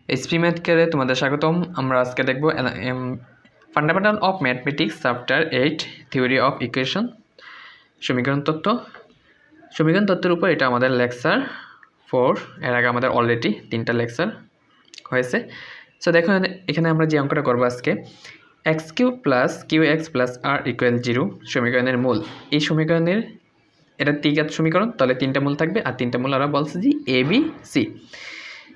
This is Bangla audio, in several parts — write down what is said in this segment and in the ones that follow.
এইচপি ম্যাথ কেয়ারে তোমাদের স্বাগতম। আমরা আজকে দেখব fundamental of mathematics chapter 8 theory of equation, সমীকরণ তত্ত্বের উপর। এটা আমাদের লেকচার 4। এর আগে আমাদের অলরেডি 3টা লেকচার হয়েছে। সো দেখো এখানে আমরা যে অঙ্কটা করবো আজকে, x cube plus q x plus r equal 0 সমীকরণের মূল। এই সমীকরণের এটা ত্রিঘাত সমীকরণ, তাহলে 3টা মূল থাকবে, আর 3টা মূল আমরা বলছি যে এ বি সি।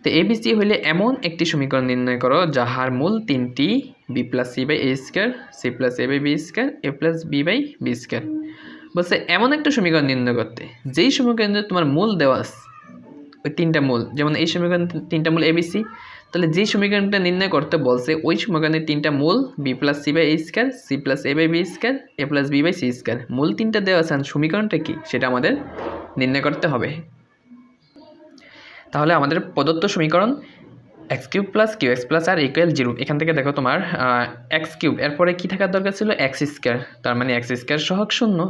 তো এ বি সি হইলে এমন একটি সমীকরণ নির্ণয় করো যাহার মূল 3টি B plus C by A square, C plus A by B square, A plus B by B square. বলছে এমন একটা সমীকরণ নির্ণয় করতে যেই সমীকরণে তোমার মূল দেওয়া আছে ওই 3টা মূল, যেমন এই সমীকরণ 3টা মূল এ বি সি, তাহলে যেই সমীকরণটা নির্ণয় করতে বলছে ওই সমীকরণের 3টা মূল B plus C by A square, C plus A by B square, A plus B by C square, মূল 3টা দেওয়া আছে। সমীকরণটা কি সেটা আমাদের নির্ণয় করতে হবে। তাহলে আমাদের প্রদত্ত সমীকরণ x cube plus q x plus r equal 0। এখান থেকে দেখো তোমার এক্স কিউব, এরপরে কী থাকার দরকার ছিল এক্স স্কোয়ার, তার মানে এক্স স্কোয়ার সহগ 0,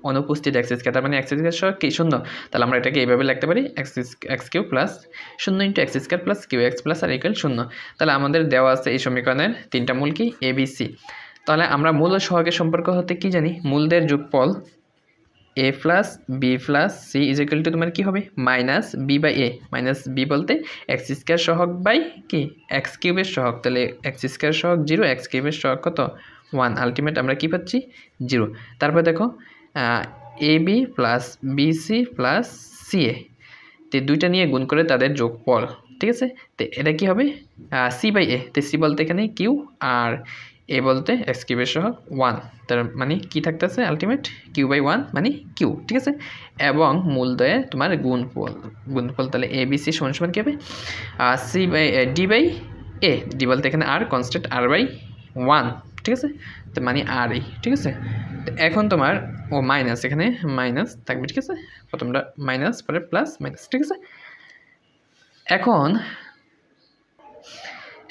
অনুপস্থিত এক্স স্কোয়ার, তার মানে এক্স স্কোয়ার সহগ কি 0। তাহলে আমরা এটাকে এইভাবে লিখতে পারি x cube plus 0 into x square plus q x plus r equal 0। তাহলে আমাদের দেওয়া আছে এই সমীকরণের 3টা মূল কি এ বি সি। তাহলে আমরা মূল ও সহগের সম্পর্ক হতে কি জানি, মূলদের যোগফল a plus b plus c is equal to তোমার কী হবে minus b by a. Minus b বলতে এক্স স্কোয়ার সহগ বাই কি এক্স কিউবের সহগ, তাহলে এক্স স্কোয়ার সহগ 0, এক্স কিউবের সহগ কত 1, আলটিমেট আমরা কী পাচ্ছি 0। তারপর দেখো a b plus b c plus c a, তো দুইটা নিয়ে গুণ করে তাদের যোগফল, ঠিক আছে। তো এটা কী হবে সি বাই এ, তো সি বলতে এখানে কিউ আর এ বলতে এক্স কিউবের সহ 1, তার মানে কি থাকতেছে আলটিমেট কিউ বাই 1 মানে কিউ, ঠিক আছে। এবং মূলদয়ে তোমার গুণফল তাহলে এ বি সি সমান সমান কী হবে C by D by A, D বলতে এখানে আর কনস্ট্যান্ট আর বাই 1, ঠিক আছে। তো মানে আর এই, ঠিক আছে। তো এখন তোমার মাইনাস, এখানে মাইনাস থাকবে, ঠিক আছে। প্রথমটা মাইনাস পরে প্লাস মাইনাস, ঠিক আছে।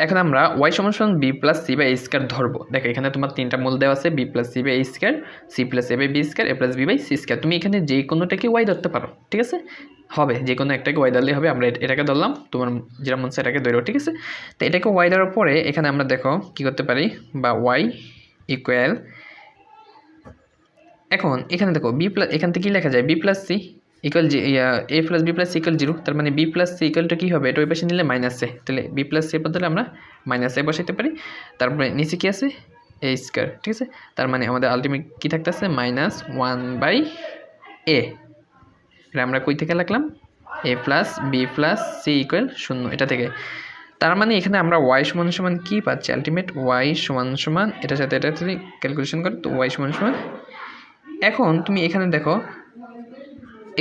এখন আমরা ওয়াই সমান B plus C by A square ধরবো। দেখো এখানে তোমার 3টা মূল দেওয়া আছে, B plus C by A square, C plus A by B square, A plus B by C square. তুমি এখানে যে কোনোটাকে ওয়াই ধরতে পারো, ঠিক আছে, হবে যে কোনো একটাকে ওয়াই ধরলেই হবে। আমরা এটাকে ধরলাম, তোমার যেটা মন চায় এটাকে ধরো, ঠিক আছে। তো এটাকে ওয়াই ধরার পরে এখানে আমরা দেখো কী করতে পারি, বা ওয়াই ইকুয়াল, এখন এখানে দেখো বি প্লাস, এখান থেকে কী লেখা যায় b plus c equal a plus b plus c equal 0, তার মানে বি প্লাস সি ইকুয়ালটা কী হবে, এটা ওই পাশে নিলে মাইনাস এ, তাহলে বি প্লাস সি বদলে আমরা মাইনাস এ বসাইতে পারি। তারপরে নিচে কী আছে এ স্কোয়ার, ঠিক আছে। তার মানে আমাদের আলটিমেট কী থাকতেছে মাইনাস 1 বাই এ, এটা আমরা কই থেকে লিখলাম a plus b plus c equal 0, এটা থেকে। তার মানে এখানে আমরা ওয়াই সমান সমান কী পাচ্ছি আলটিমেট ওয়াই সমান সমান এটার সাথে এটা ক্যালকুলেশন করে, তো ওয়াই সমান সমান, এখন তুমি এখানে দেখো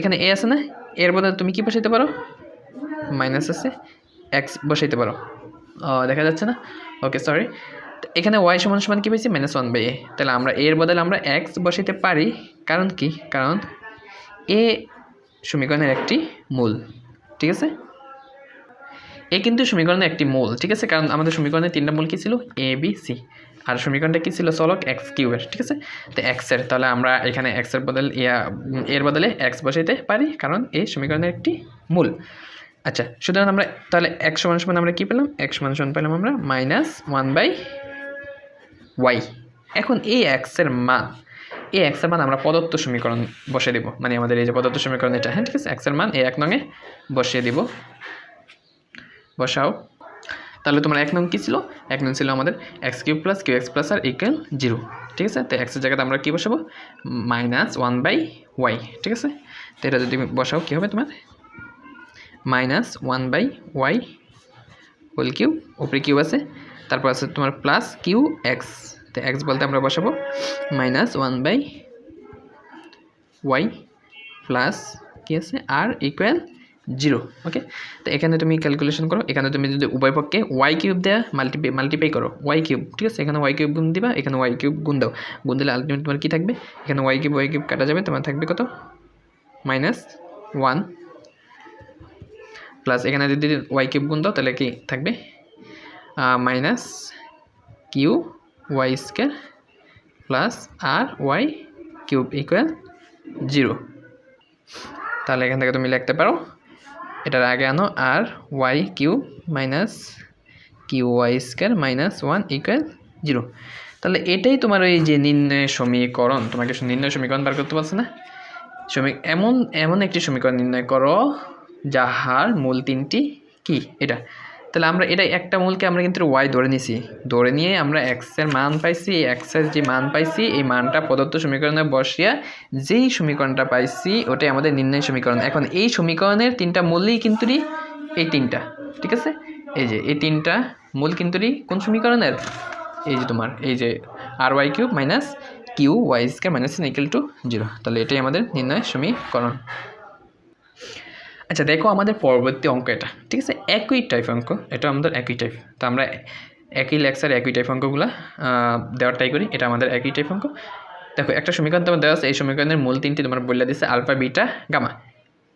এখানে এ আছে না, এর বদলে তুমি কি বসাইতে পারো মাইনাস আছে এক্স বসাইতে পারো, দেখা যাচ্ছে না, ওকে সরি। এখানে ওয়াই সমান সমান কী পেয়েছি -1 বাই এ, তাহলে আমরা এর বদলে আমরা এক্স বসাইতে পারি। কারণ কি, কারণ এ সমীকরণের একটি মূল, ঠিক আছে। এ কিন্তু সমীকরণের একটি মূল, ঠিক আছে, কারণ আমাদের সমীকরণের 3টা মূল কী ছিল এ বি সি, আর সমীকরণটা কী ছিল চলক এক্স কিউবের, ঠিক আছে। তো এক্সের, তাহলে আমরা এখানে এক্সের বদলে এর বদলে এক্স বসাইতে পারি, কারণ এই সমীকরণের একটি মূল। আচ্ছা, সুতরাং আমরা তাহলে এক্স সমান সমান আমরা কী পেলাম, এক্স সমান সমান পেলাম আমরা -1 বাই ওয়াই। এখন এই এক্সের মান, এই এক্সের মান আমরা প্রদত্ত সমীকরণ বসিয়ে দেবো, মানে আমাদের এই যে প্রদত্ত সমীকরণ এটা, হ্যাঁ ঠিক আছে। এক্সের মান এই 1 নঙে বসিয়ে দিব, বসাও। তাহলে তোমার 1 নং কী ছিল, 1 নং ছিল আমাদের x cube plus q x plus r equal 0, ঠিক আছে। তো এক্সের জায়গাতে আমরা কী বসাবো -1 বাই ওয়াই, ঠিক আছে। তো এটা যদি বসাও কী হবে তোমার -1 বাই ওয়াই হোল কিউব, উপরে কিউব আছে, তারপর আছে তোমার প্লাস কিউ এক্স, তো এক্স বলতে আমরা বসাবো -1 বাই ওয়াই প্লাস কী আছে আর ইকুয়াল 0, ওকে। তো এখানে তুমি ক্যালকুলেশন করো, এখানে তুমি যদি উভয় পক্ষে ওয়াই কিউব দেওয়া মাল্টিপ্লাই করো ওয়াই কিউব, ঠিক আছে। এখানে ওয়াই কিউব গুণ দিবা, এখানে ওয়াই কিউব গুণ দাও, গুণ দিলে আলটিমেট তোমার কী থাকবে, এখানে ওয়াই কিউব কাটা যাবে, তোমার থাকবে কত -1 প্লাস এখানে যদি ওয়াই কিউব গুণ দাও তাহলে কি থাকবে minus q y square plus r y cube equal 0। তাহলে এখান থেকে তুমি লিখতে পারো, এটার আগে আনো r y cube minus q y square minus 1 equal 0। তাহলে এটাই তোমার ওই যে নির্ণয় সমীকরণ, তোমাকে নির্ণয় সমীকরণ বার করতে বলছে না? এমন একটি সমীকরণ নির্ণয় করো যাহার মূল তিনটি কি এটা। তাহলে আমরা এটা একটা মূলকে আমরা কিন্তু ওয়াই ধরে নিছি, ধরে নিয়ে আমরা এক্সের মান পাইছি। এক্সের যে মান পাইছি এই মানটা প্রদত্ত সমীকরণে বসিয়া যেই সমীকরণটা পাইছি ওটাই আমাদের নির্ণয় সমীকরণ। এখন এই সমীকরণের তিনটা মূলই কিন্তু এই তিনটা, ঠিক আছে? এই যে এই তিনটা মূল কিন্তু কোন সমীকরণের? এই যে তোমার এই যে r y cube minus q y square minus n equal to 0। তাহলে এটাই আমাদের নির্ণয় সমীকরণ। আচ্ছা দেখো আমাদের পরবর্তী অঙ্ক এটা, ঠিক আছে? একই টাইপ অঙ্ক, এটা আমাদের একই টাইপ। তো আমরা একই লেকচার একই টাইপ অঙ্কগুলো দেওয়ার ট্রাই করি। এটা আমাদের একই টাইপ অঙ্ক। দেখো একটা সমীকরণ তোমার দেওয়া আছে, এই সমীকরণের মূল তিনটি তোমার বলে দিচ্ছে আলফা বিটা গামা।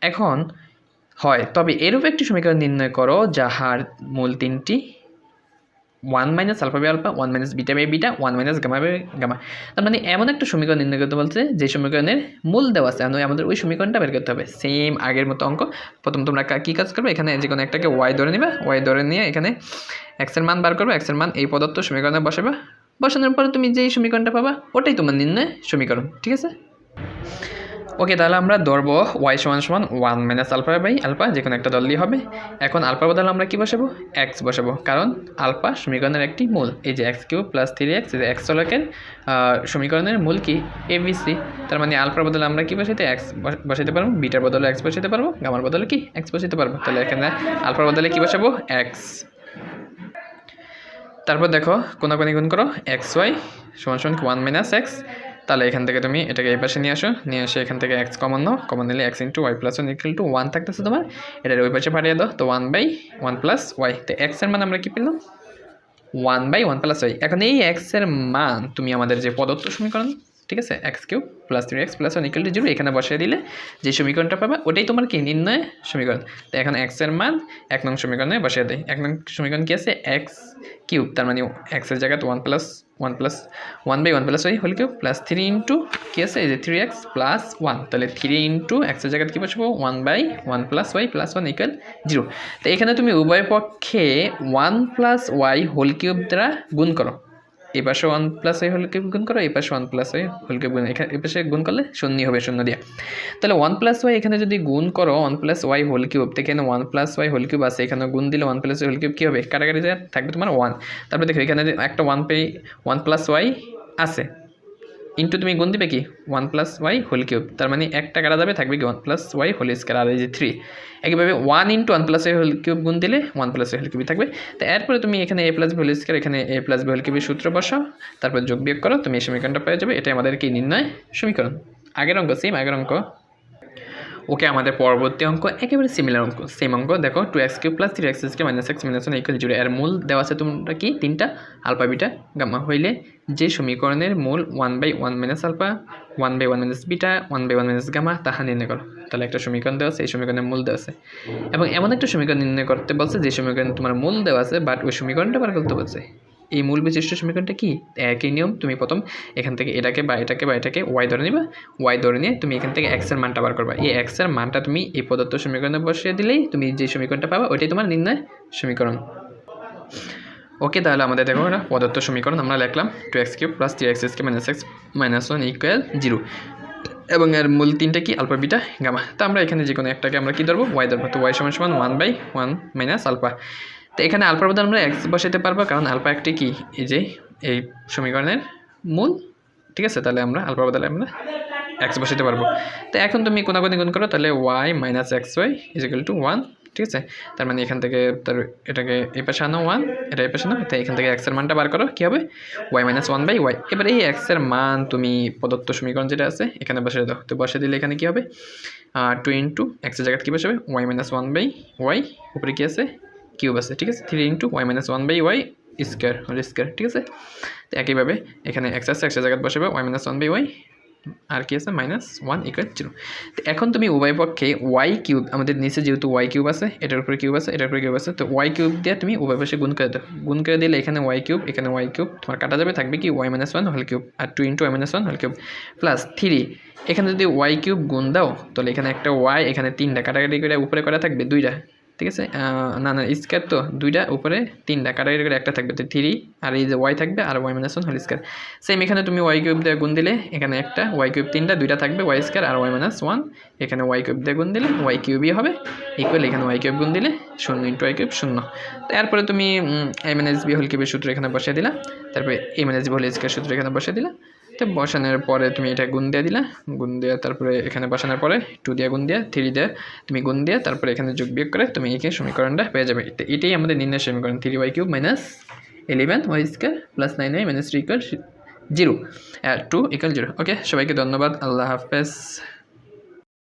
এখন হয় তবে এরূপ একটি সমীকরণ নির্ণয় করো যাহার মূল তিনটি 1 minus alpha by alpha, 1 minus beta by beta, 1 minus gamma by gamma. তার মানে এমন একটা সমীকরণ নির্ণয় করতে বলছে যে সমীকরণের মূল দেওয়া আছে, আমাদের ওই সমীকরণটা বের করতে হবে। সেম আগের মতো অঙ্ক। প্রথম তোমরা কী কাজ করবে, এখানে যে কোনো একটাকে ওয়াই ধরে নেবে, ওয়াই ধরে নিয়ে এখানে এক্সের মান বার করবে, এক্সের মান এই প্রদত্ত সমীকরণে বসাবে। বসানোর পরে তুমি যেই সমীকরণটা পাবা ওটাই তোমার নির্ণয় সমীকরণ, ঠিক আছে? ওকে, তাহলে আমরা ধরবো ওয়াই সমান সমান 1 মাইনাস আলফা বাই আলফা, যে কোনো একটা ধরলেই হবে। এখন আলফার বদলে আমরা কি বসাবো? এক্স বসাবো, কারণ আলফা সমীকরণের একটি মূল। এই যে এক্স কিউব প্লাস 3x, এই যে এক্স চলকের সমীকরণের মূল কি? এবিসি। তার মানে আলফার বদলে আমরা কি বসাইতে? এক্স বসাইতে পারবো, বিটার বদলে এক্স বসাইতে পারবো, গামার বদলে কি? এক্স বসাইতে পারবো। তাহলে এখানে আলফার বদলে কি বসাবো? এক্স। তারপর দেখো কোনাকুনি গুণ করো, এক্স ওয়াই সমান সমান 1 মাইনাস এক্স। তাহলে এখান থেকে তুমি এটাকে এই পাশে নিয়ে আসো, নিয়ে এসে এখান থেকে এক্স কমন নাও, কমন নিলে X into Y plus 1 equal to 1 থাকতেছে তোমার। এটার ওই পাশে পাঠিয়ে দাও, তো 1 বাই 1 প্লাস ওয়াই। তো এক্সের মান আমরা কি পেলাম? 1 বাই 1 প্লাস ওয়াই। এখন এই এক্সের মান তুমি আমাদের যে প্রদত্ত সমীকরণ, ঠিক আছে, x cube plus 3x plus 1 equal to 0 এখানে বসিয়ে দিলে যে সমীকরণটা পাবে ওটাই তোমার কি? নির্ণয় সমীকরণ। তো এখন এক্সের মান 1 নং সমীকরণে বসিয়ে দেয়। 1 নং সমীকরণ কি আছে? এক্স কিউব, তার মানে এক্সের জায়গায় 1 by 1 plus Y whole cube plus 3 into কি আছে? এই যে 3x প্লাস 1। তাহলে 3 ইন্টু এক্সের জায়গায় কী বসবো? 1 by 1 plus Y plus 1 equal 0। তো এখানে তুমি উভয় পক্ষে 1 প্লাস ওয়াই হোল কিউব দ্বারা গুণ করো। এই পাশে 1 প্লাস ওয়াই হোল কিউব গুণ করো, এই পাশে 1 প্লাস ওয়াই হোল কিউব গুণ, এখানে এই পাশে গুণ করলে শূন্য হবে, শূন্য দিয়ে। তাহলে 1 প্লাস ওয়াই এখানে যদি গুণ করো 1 প্লাস ওয়াই হোল কিউব, তো এখানে 1 প্লাস ওয়াই হোল কিউব আছে, এখানে গুণ দিলে 1 প্লাস ওয়াই হোল কিউব কী হবে? কাটাকাটি যা থাকবে তোমার 1। তারপরে দেখো এখানে একটা 1 প্লাস ওয়াই আছে, ইন্টু তুমি গুণ দিবে কি? 1 প্লাস ওয়াই হোল কিউব, তার মানে একটা কাটা যাবে, থাকবে কি? 1 প্লাস ওয়াই হোল স্কোয়ার, আর এই যে 3। একইভাবে 1 into 1 plus Y whole cube গুণ দিলে 1 প্লাস ওয়াই হোল কিউবই থাকবে। তো এরপরে তুমি এখানে এ প্লাস বি হোল স্কোয়ার, এখানে এ প্লাস বি হোল কিউবের সূত্র বসাও, তারপর যোগ বিয়োগ করো, তুমি এই সমীকরণটা পেয়ে যাবে। এটাই আমাদের কি? নির্ণয় সমীকরণ। আগের অঙ্ক সেম, আগের অঙ্ক। ওকে, আমাদের পরবর্তী অঙ্ক একেবারে সিমিলার অঙ্ক, সেম অঙ্ক। দেখো 2x cube plus 3x square minus x minus 1 equal 0 এর মূল দেওয়া আছে তোমরা কি? তিনটা আলফা বিটা গামা হইলে যে সমীকরণের মূল 1 by 1 minus alpha, 1 by 1 minus beta, 1 by 1 minus gamma তাহা নির্ণয় করো। তাহলে একটা সমীকরণ দেওয়া আছে, এই সমীকরণের মূল দেওয়া আছে, এবং এমন একটা সমীকরণ নির্ণয় করতে বলছে যে সমীকরণ তোমার মূল দেওয়া আছে বাট ওই সমীকরণটা বার করতে বলছে। এই মূল বিশিষ্ট সমীকরণটা কি? একই নিয়ম, তুমি প্রথম এখান থেকে এটাকে বা এটাকে ওয়াই ধরে নিবা, ওয়াই ধরে নিয়ে তুমি এখান থেকে এক্সের মানটা বার করবা। এই এক্সের মানটা তুমি এই প্রদত্ত সমীকরণে বসিয়ে দিলেই তুমি যে সমীকরণটা পাবা ওইটাই তোমার নির্ণয় সমীকরণ। ওকে, তাহলে আমাদের দেখো এটা প্রদত্ত সমীকরণ আমরা লিখলাম 2x cube plus 3x square minus x minus 1 equal 0, এবং এর মূল তিনটা কি? Alpha beta gamma. তো আমরা এখানে যে কোনো একটাকে আমরা কি ধরবো? ওয়াই ধরবো। তো ওয়াই সমান সমান 1 বাই 1 মাইনাস আলফা। তো এখানে আলফার বদলে আমরা এক্স বসাইতে পারবো, কারণ আলফা একটি কি? এই যে এই সমীকরণের মূল, ঠিক আছে? তাহলে আমরা আলফার বদলে আমরা এক্স বসাইতে পারবো। তো এখন তুমি কোনাকুনি গুণ করো, তাহলে Y minus X Y is equal to 1, ঠিক আছে? তার মানে এখান থেকে এটাকে এই পাশে আনো 1, এটা এই পাশে আনো, তো এখান থেকে এক্সের মানটা বার করো, কী হবে? Y minus 1 by Y. এবার এই এক্সের মান তুমি প্রদত্ত সমীকরণ যেটা আছে এখানে বসিয়ে দাও। তো বসিয়ে দিলে এখানে কী হবে? 2 ইন্টু এক্সের জায়গায় কী বসাবে? ওয়াই মাইনাস 1 বাই ওয়াই, উপরে কী আছে? কিউব আছে, ঠিক আছে? 3 into Y minus 1 by Y square whole square, ঠিক আছে? তো একইভাবে এখানে এক্স আছে, এক্সের জায়গায় বসাবে ওয়াই মাইনাস 1 বাই ওয়াই, আর কি আছে? Minus 1 equal 0। তো এখন তুমি উভয় পক্ষে ওয়াই কিউব, আমাদের নিচে যেহেতু ওয়াই কিউব আছে, এটার উপরে কিউব আছে, এটার উপরে কিউব আছে, তো ওয়াই কিউব দিয়ে তুমি উভয় পাশে গুণ করে দাও। গুণ করে দিলে এখানে ওয়াই কিউব, এখানে ওয়াই কিউব তোমার কাটা যাবে, থাকবে কি? ওয়াই মাইনাস 1 হোল কিউব, আর 2 into Y minus 1 whole cube plus 3। এখানে যদি ওয়াই কিউব গুণ দাও তাহলে এখানে একটা ওয়াই, এখানে 3টা কাটাকাটি করে উপরে করা থাকবে 2টা, ঠিক আছে, না না স্কোয়ার তো দুইটা উপরে তিনটা কাটাকাটি করে একটা থাকবে, তো 3 আর এই যে ওয়াই থাকবে আর y minus 1 whole square. Same এখানে তুমি ওয়াই কিউব দিয়ে গুণ দিলে এখানে একটা ওয়াই কিউব তিনটা দুইটা থাকবে ওয়াই স্কোয়ার আর ওয়াই মাইনাস 1, এখানে ওয়াই কিউব দিয়ে গুণ দিলে ওয়াই কিউবই হবে ইকুয়াল এখানে ওয়াই কিউব গুণ দিলে 0 ইন্টু ওয়াই কিউব 0। তো এরপরে তুমি এ মাইনাস বি হোল কিউবের সূত্র এখানে বসিয়ে দিলা, তারপরে এ মাইনাস বি হোল স্কোয়ার সূত্র এখানে বসিয়ে দিলা। তো বসানোর পরে তুমি এটা গুণ দিয়ে দিলা, গুণ দিয়ে তারপরে এখানে বসানোর পরে 2 দিয়ে গুণ দিয়ে 3 দিয়ে তুমি গুণ দিয়ে তারপরে এখানে যোগ বিয়োগ করে তুমি এই সমীকরণটা পেয়ে যাবে। এটাই আমাদের নির্ণয় সমীকরণ 3y cube minus 11y square plus 9y minus 3 equal 0 2 equal 0। ওকে, সবাইকে ধন্যবাদ, আল্লাহ হাফেজ।